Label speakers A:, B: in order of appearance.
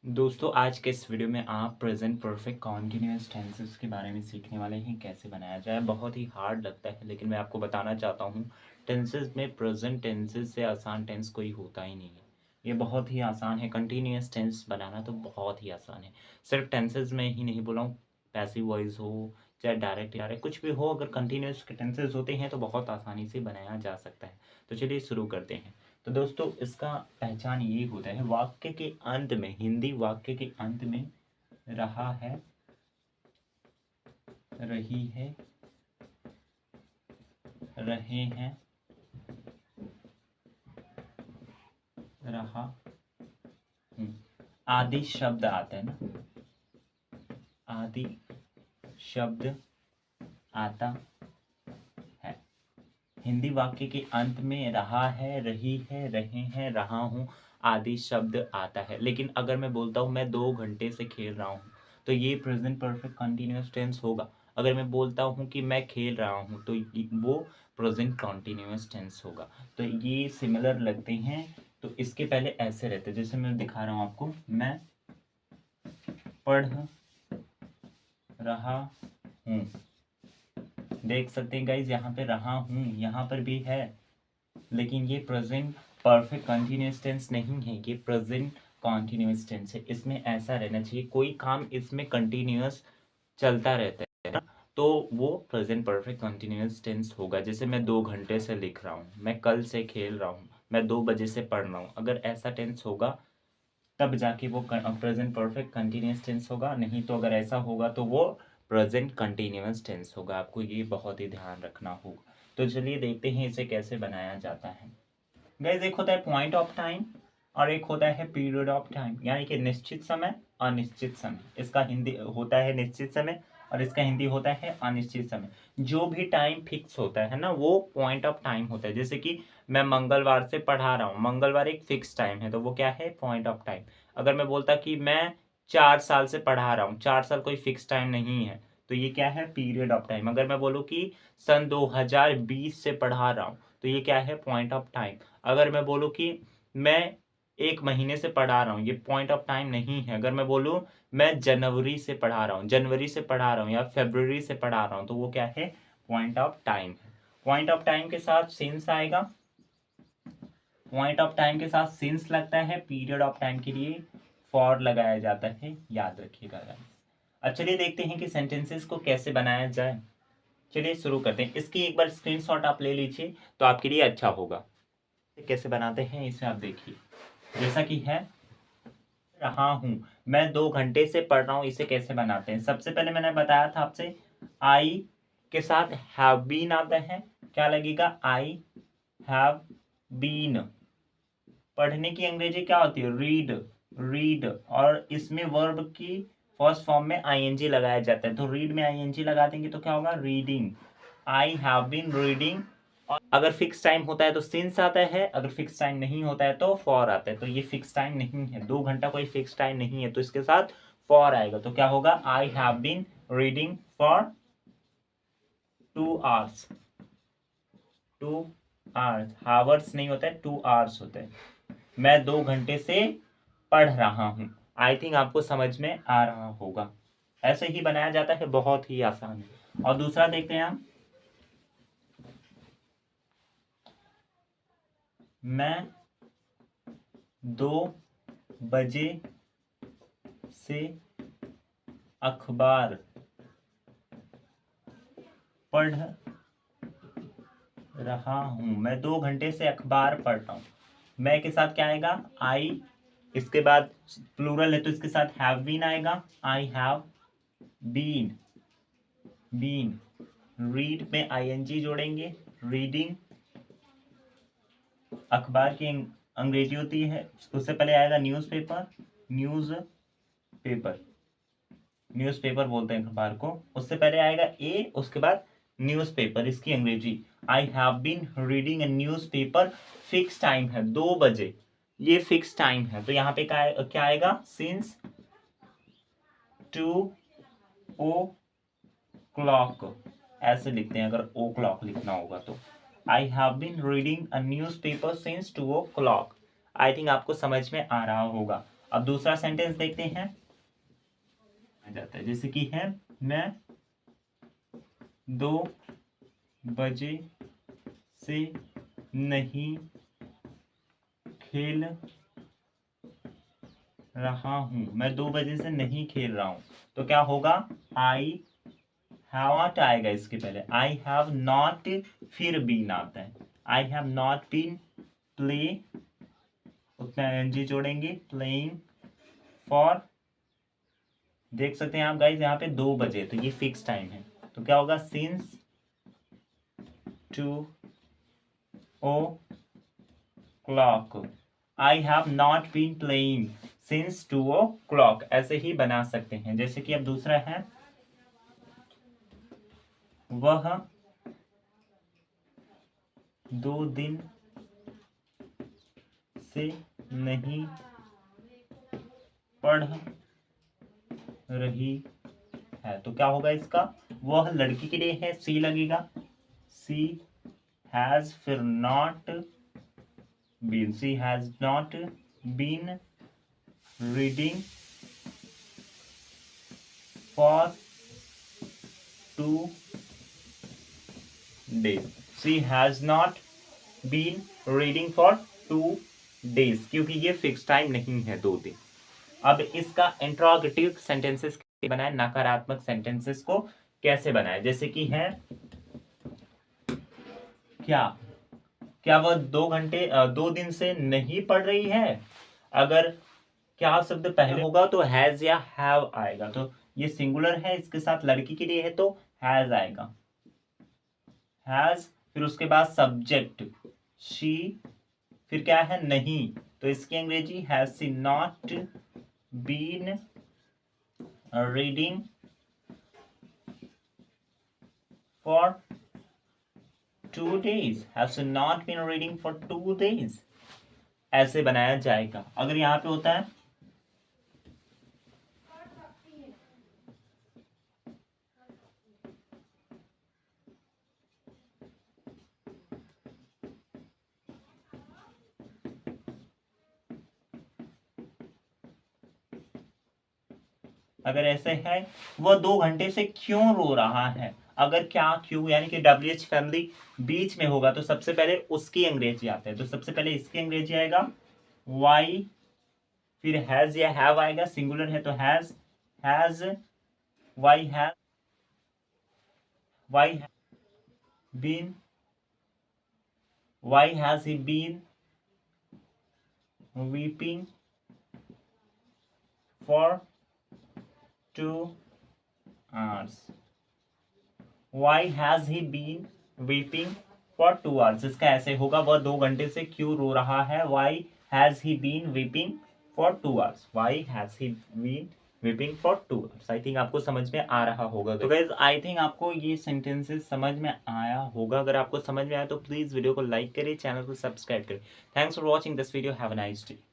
A: दोस्तों आज के इस वीडियो में आप प्रेजेंट परफेक्ट कॉन्टिन्यूअस टेंसेस के बारे में सीखने वाले हैं कैसे बनाया जाए। बहुत ही हार्ड लगता है लेकिन मैं आपको बताना चाहता हूँ टेंसेस में प्रेजेंट टेंसेस से आसान टेंस कोई होता ही नहीं है। ये बहुत ही आसान है। कंटिन्यूअस टेंस बनाना तो बहुत ही आसान है। सिर्फ टेंसेस में ही नहीं बोला हूँ, पैसिव वॉइस हो चाहे डायरेक्ट डायरेक्ट कुछ भी हो, अगर कंटिन्यूअस के टेंसेस होते हैं तो बहुत आसानी से बनाया जा सकता है। तो चलिए शुरू करते हैं। तो दोस्तों इसका पहचान ये होता है, वाक्य के अंत में, हिंदी वाक्य के अंत में रहा है, रही है, रहे हैं, रहा हूँ आदि शब्द आता है ना, आदि शब्द आता है। हिंदी वाक्य के अंत में रहा है, रही है, रहे हैं, रहा हूँ आदि शब्द आता है। लेकिन अगर मैं बोलता हूँ मैं 2 घंटे से खेल रहा हूँ तो ये प्रेजेंट परफेक्ट कंटिन्यूअस टेंस होगा। अगर मैं बोलता हूँ कि मैं खेल रहा हूँ तो वो प्रेजेंट कंटिन्यूअस टेंस होगा। तो ये सिमिलर लगते हैं। तो इसके पहले ऐसे रहते, जैसे मैं दिखा रहा हूँ आपको, मैं पढ़ रहा हूँ। देख सकते हैं गाइज, यहाँ पे रहा हूँ यहाँ पर भी है, लेकिन ये प्रेजेंट परफेक्ट कंटिन्यूअस टेंस नहीं है, ये प्रेजेंट कंटिन्यूअस टेंस है। इसमें ऐसा रहना चाहिए, कोई काम इसमें कंटिन्यूअस चलता रहता है ना, तो वो प्रेजेंट परफेक्ट कंटिन्यूअस टेंस होगा। जैसे मैं 2 घंटे से लिख रहा हूँ, मैं कल से खेल रहा हूँ, मैं 2 बजे से पढ़ रहा हूँ। अगर ऐसा टेंस होगा तब जाके वो प्रेजेंट परफेक्ट कंटिन्यूअस टेंस होगा, नहीं तो अगर ऐसा होगा तो वो प्रेजेंट कंटिन्यूअस टेंस होगा। आपको ये बहुत ही ध्यान रखना होगा। तो चलिए देखते हैं इसे कैसे बनाया जाता है। गाइस एक होता है पॉइंट ऑफ टाइम और एक होता है पीरियड ऑफ टाइम, यानी कि निश्चित समय, अनिश्चित समय। इसका हिंदी होता है निश्चित समय और इसका हिंदी होता है अनिश्चित समय। जो भी टाइम फिक्स होता है ना वो पॉइंट ऑफ टाइम होता है। जैसे कि मैं मंगलवार से पढ़ा रहा हूँ, मंगलवार एक फिक्स टाइम है तो वो क्या है, पॉइंट ऑफ टाइम। अगर मैं बोलता कि मैं 4 साल से पढ़ा रहा हूँ, 4 साल कोई फिक्स टाइम नहीं है, तो ये क्या है, पीरियड ऑफ टाइम। अगर मैं बोलूँ कि सन 2020 से पढ़ा रहा हूँ तो ये क्या है, पॉइंट ऑफ टाइम। अगर मैं बोलूँ कि मैं 1 महीने से पढ़ा रहा हूँ, ये पॉइंट ऑफ टाइम नहीं है। अगर मैं बोलूँ मैं जनवरी से पढ़ा रहा हूँ, जनवरी से पढ़ा रहा हूँ या फरवरी से पढ़ा रहा हूँ, तो वो क्या है, पॉइंट ऑफ टाइम है। पॉइंट ऑफ टाइम के साथ सिंस आएगा, पॉइंट ऑफ टाइम के साथ सिंस लगता है। पीरियड ऑफ टाइम के लिए फॉर लगाया जाता है, याद रखिएगा। अब चलिए देखते हैं कि सेंटेंसेस को कैसे बनाया जाए। चलिए शुरू करते हैं। इसकी एक बार स्क्रीनशॉट आप ले लीजिए तो आपके लिए अच्छा होगा। कैसे बनाते हैं इसे आप देखिए। जैसा कि है, रहा हूं, मैं 2 घंटे से पढ़ रहा हूं, इसे कैसे बनाते हैं। सबसे पहले मैंने बताया था आपसे, आई के साथ हैव बीन आता है। क्या लगेगा, आई हैव बीन। पढ़ने की अंग्रेजी क्या होती है, रीड, रीड। और इसमें वर्ब की फर्स्ट फॉर्म में आईएनजी लगाया जाता है, तो रीड में आईएनजी लगा देंगे तो क्या होगा, reading. I have been reading. अगर फिक्स टाइम होता है तो सिंस आता है, अगर फिक्स टाइम नहीं होता है तो फॉर आता है। तो ये फिक्स टाइम नहीं है, 2 घंटा कोई फिक्स टाइम नहीं है, तो इसके साथ फॉर आएगा। तो क्या होगा, I have been reading for 2 hours. 2 hours, hours नहीं होता है, 2 आवर्स होता है। मैं 2 घंटे से पढ़ रहा हूं। आई थिंक आपको समझ में आ रहा होगा। ऐसे ही बनाया जाता है, बहुत ही आसान है। और दूसरा देखते हैं हम, मैं 2 बजे से अखबार पढ़ रहा हूं। मैं 2 घंटे से अखबार पढ़ रहा हूं। मैं के साथ क्या आएगा, आई। इसके बाद प्लूरल है तो इसके साथ हैव बीन आएगा, I have been, been. Read में आईएनजी जोड़ेंगे, रीडिंग। अखबार की अंग्रेजी होती है, उससे पहले आएगा न्यूज़पेपर, न्यूज़ पेपर, न्यूज़पेपर बोलते हैं अखबार को। उससे पहले आएगा ए, उसके बाद न्यूज़पेपर, इसकी अंग्रेजी। I have been reading a newspaper. Fix time है 2 बजे, ये फिक्स टाइम है, तो यहाँ पे क्या आएगा, सिंस 2 o'clock। ऐसे लिखते हैं अगर ओ क्लॉक लिखना होगा तो। I have been reading a newspaper since 2 o'clock। I think आपको समझ में आ रहा होगा। अब दूसरा सेंटेंस देखते हैं, आ जाता है जैसे कि है मैं 2 बजे से नहीं खेल रहा हूं, मैं 2 बजे से नहीं खेल रहा हूं। तो क्या होगा, आई हैव आएगा इसके पहले, आई हैव नॉट, फिर बीन आता है, I have not been play, उतना एनजी जोड़ेंगे, प्लेइंग फॉर, देख सकते हैं आप गाइज यहाँ पे 2 बजे, तो ये फिक्स टाइम है, तो क्या होगा, since 2 o'clock I have not been playing since 2 o'clock, ऐसे ही बना सकते हैं। जैसे कि अब दूसरा है, वह 2 दिन से नहीं पढ़ रही है, तो क्या होगा इसका, वह लड़की के लिए है, सी लगेगा, सी हैज, फिर not been, she has not been reading for 2 days, she has not been reading for 2 days, क्योंकि ये फिक्स टाइम नहीं है 2 दिन। अब इसका इंट्रोगेटिव सेंटेंसेस कैसे बनाए, नकारात्मक सेंटेंसेस को कैसे बनाए, जैसे कि है क्या वह 2 दिन से नहीं पढ़ रही है, अगर क्या शब्द पहले होगा तो हैज या हैव आएगा, तो ये सिंगुलर है, इसके साथ लड़की के लिए है तो हैज आएगा, हैज, फिर उसके बाद सब्जेक्ट शी, फिर क्या है नहीं, तो इसकी अंग्रेजी has she not been reading for 2 days, has she not been reading for 2 days, ऐसे बनाया जाएगा। अगर यहाँ पे होता है अगर ऐसे है, वह 2 घंटे से क्यों रो रहा है, अगर क्या क्यों यानी कि WH फैमिली बीच में होगा तो सबसे पहले उसकी अंग्रेजी आते हैं, तो सबसे पहले इसकी अंग्रेजी आएगा वाई, फिर हैज या हैव आएगा, सिंगुलर है तो has why has he been weeping for 2 hours, why has he been weeping for 2 hours, इसका ऐसे होगा, वह 2 घंटे से क्यों रो रहा है, why has he been weeping for 2 hours, why has he been weeping for 2 hours। I think आपको समझ में आ रहा होगा। तो गाइज आई थिंक आपको ये सेंटेंसेस समझ में आया होगा, अगर आपको समझ में आया तो प्लीज वीडियो को लाइक करें, चैनल को सब्सक्राइब करें। Thanks for watching this video, have a nice day.